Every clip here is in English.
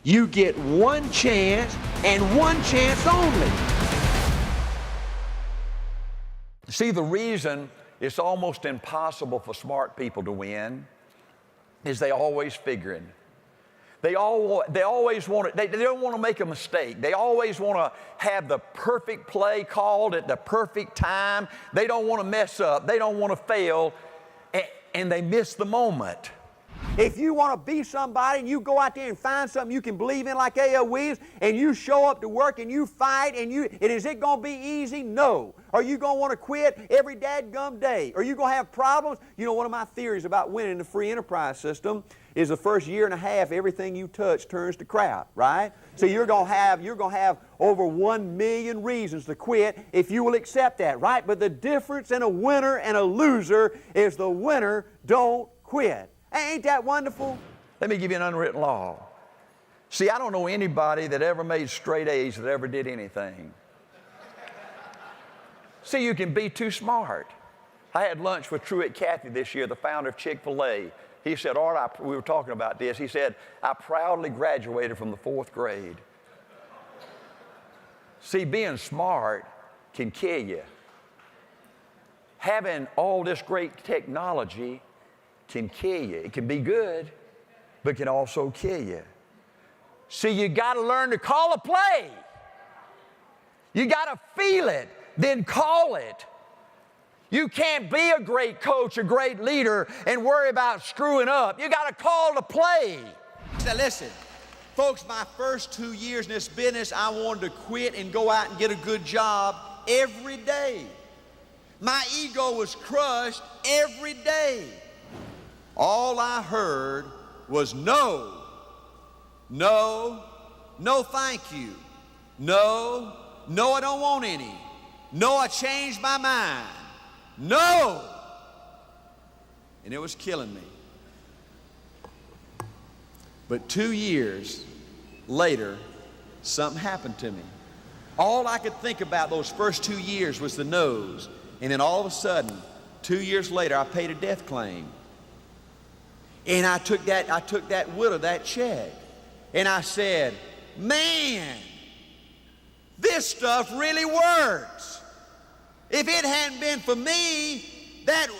You get one chance and one chance only. See, the reason it's almost impossible for smart people to win is they always figuring. They always want to, they don't want to make a mistake. They always want to have the perfect play called at the perfect time. They don't want to mess up. They don't want to fail, and they miss the moment. If you want to be somebody and you go out there and find something you can believe in like A.L. Williams, and you show up to work and you fight, and is it going to be easy? No. Are you going to want to quit every dadgum day? Are you going to have problems? You know, one of my theories about winning the free enterprise system is the first year and a half, everything you touch turns to crap, right? So you're going to have over 1 million reasons to quit if you will accept that, right? But the difference in a winner and a loser is the winner don't quit. Ain't that wonderful? Let me give you an unwritten law. See, I don't know anybody that ever made straight A's that ever did anything. See, you can be too smart. I had lunch with Truett Cathy this year, the founder of Chick-fil-A. He said, Art, we were talking about this. He said, I proudly graduated from the 4th grade. See, being smart can kill you. Having all this great technology can kill you. It can be good, but can also kill you. See, you got to learn to call a play. You got to feel it, then call it. You can't be a great coach, a great leader, and worry about screwing up. You got to call the play. Now listen, folks, my first 2 years in this business, I wanted to quit and go out and get a good job every day. My ego was crushed every day. All I heard was no, no, no thank you. No, no, I don't want any. No, I changed my mind. No! And it was killing me. But 2 years later, something happened to me. All I could think about those first 2 years was the no's. And then all of a sudden, 2 years later, I paid a death claim. And I took that widow, that check. And I said, man, this stuff really works. If it hadn't been for me, that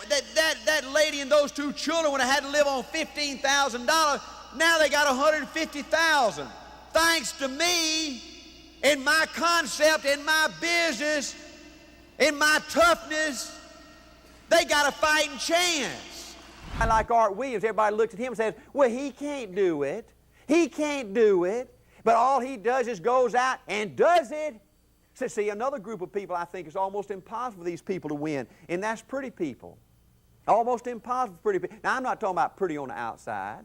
lady and those 2 children would have had to live on $15,000. Now they got $150,000. Thanks to me and my concept and my business and my toughness, they got a fighting chance. I like Art Williams. Everybody looks at him and says, well, he can't do it. He can't do it. But all he does is goes out and does it. So see, another group of people I think it's almost impossible for these people to win, and that's pretty people. Almost impossible for pretty people. Now, I'm not talking about pretty on the outside.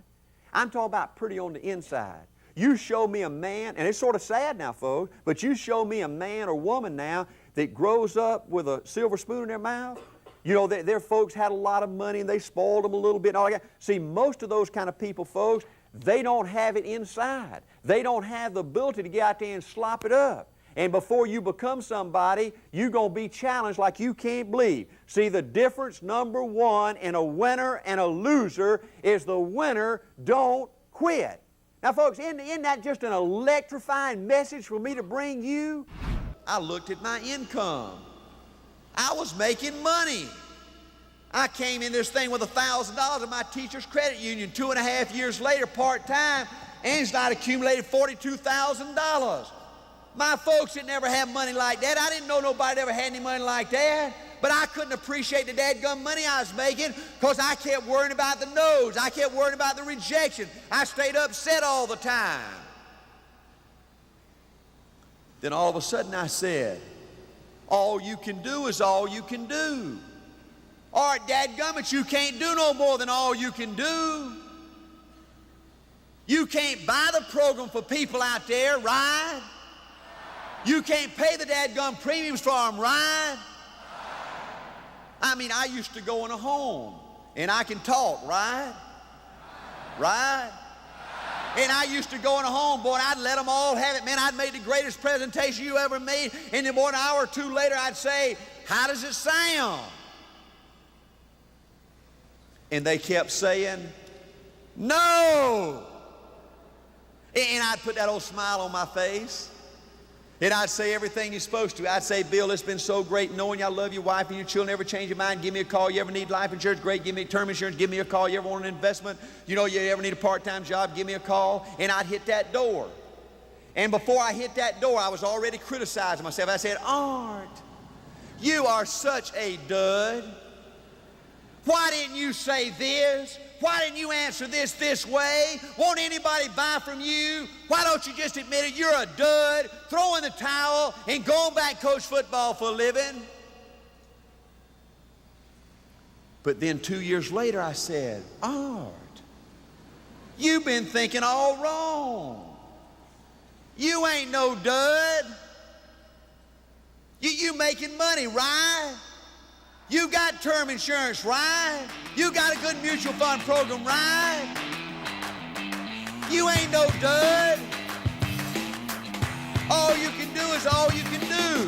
I'm talking about pretty on the inside. You show me a man, and it's sort of sad now, folks, but you show me a man or woman now that grows up with a silver spoon in their mouth. You know, their folks had a lot of money, and they spoiled them a little bit and all that. See, most of those kind of people, folks, they don't have it inside. They don't have the ability to get out there and slop it up. And before you become somebody, you're going to be challenged like you can't believe. See, the difference, number one, in a winner and a loser is the winner don't quit. Now, folks, isn't that just an electrifying message for me to bring you? I looked at my income. I was making money. I came in this thing with $1,000 in my teacher's credit union. 2.5 years later, part-time, and I'd accumulated $42,000. My folks didn't ever have money like that. I didn't know nobody ever had any money like that. But I couldn't appreciate the dadgum money I was making because I kept worrying about the no's. I kept worrying about the rejection. I stayed upset all the time. Then all of a sudden I said, all you can do is all you can do. All right, dadgummit, you can't do no more than all you can do. You can't buy the program for people out there, right? You can't pay the dadgum premiums for them, right? I mean, I used to go in a home, and I can talk, right? Right? And I used to go in a home, boy, and I'd let them all have it. Man, I'd made the greatest presentation you ever made, and then, boy, an hour or two later, I'd say, how does it sound? And they kept saying, no. And I'd put that old smile on my face. And I'd say everything you're supposed to. I'd say, Bill, it's been so great knowing you. I love your wife and your children. Never change your mind. Give me a call. You ever need life insurance? Great. Give me term insurance. Give me a call. You ever want an investment? You know, you ever need a part-time job? Give me a call. And I'd hit that door. And before I hit that door, I was already criticizing myself. I said, Art, you are such a dud. Why didn't you say this? Why didn't you answer this way? Won't anybody buy from you? Why don't you just admit it? You're a dud. Throw in the towel and go back coach football for a living. But then 2 years later, I said, Art, you've been thinking all wrong. You ain't no dud. You making money, right? You got term insurance, right? You got a good mutual fund program, right? You ain't no dud. All you can do is all you can do.